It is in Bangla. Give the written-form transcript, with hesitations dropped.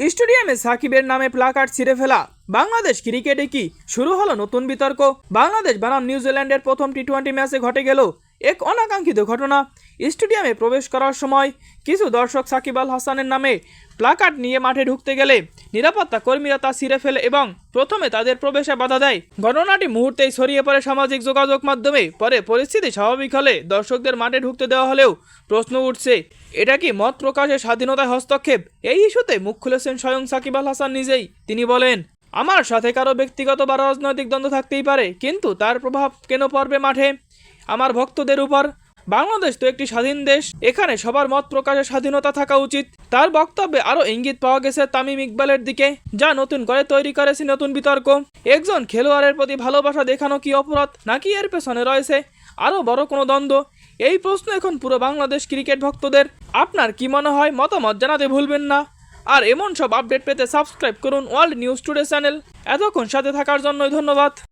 স্টেডিয়ামে সাকিবের নামে প্লাকার্ড ছিঁড়ে ফেলা। বাংলাদেশ ক্রিকেটে কি শুরু হলো নতুন বিতর্ক? বাংলাদেশ বনাম নিউজিল্যান্ডের প্রথম টি-20 ম্যাচে ঘটে গেল এক অনাকাঙ্ক্ষিত ঘটনা। স্টেডিয়ামে প্রবেশ করার সময় কিছু দর্শক সাকিব আল হাসানের নামে প্লাকার্ড নিয়ে মাঠে ঢুকতে গেলে নিরাপত্তা কর্মীরা তা ছিঁড়ে ফেলে এবং প্রথমে তাদের প্রবেশে বাধা দেয়। ঘটনাটি মুহূর্তেই ছড়িয়ে পড়ে সামাজিক যোগাযোগ মাধ্যমে। পরে পরিস্থিতি স্বাভাবিক হলে দর্শকদের মাঠে ঢুকতে দেওয়া হলেও প্রশ্ন উঠছে, এটা কি মত প্রকাশের স্বাধীনতায় হস্তক্ষেপ? এই ইস্যুতে মুখ খুলেছেন স্বয়ং সাকিব আল হাসান নিজেই। তিনি বলেন, আমার সাথে কারো ব্যক্তিগত বা রাজনৈতিক দ্বন্দ্ব থাকতেই পারে, কিন্তু তার প্রভাব কেন পড়বে মাঠে আমার ভক্তদের উপর? বাংলাদেশ তো একটি স্বাধীন দেশ, এখানে সবার মত প্রকাশের স্বাধীনতা থাকা উচিত। তার বক্তব্যে আরও ইঙ্গিত পাওয়া গেছে তামিম ইকবালের দিকে, যা নতুন করে তৈরি করেছে নতুন বিতর্ক। একজন খেলোয়াড়ের প্রতি ভালোবাসা দেখানো কি অপরাধ, নাকি এর পেছনে রয়েছে আরও বড় কোনো দ্বন্দ্ব? এই প্রশ্ন এখন পুরো বাংলাদেশ ক্রিকেট ভক্তদের। আপনার কি মনে হয়? মতামত জানাতে ভুলবেন না। আর এমন সব আপডেট পেতে সাবস্ক্রাইব করুন ওয়ার্ল্ড নিউজ টুডে চ্যানেল। এতক্ষণ সাথে থাকার জন্য ধন্যবাদ।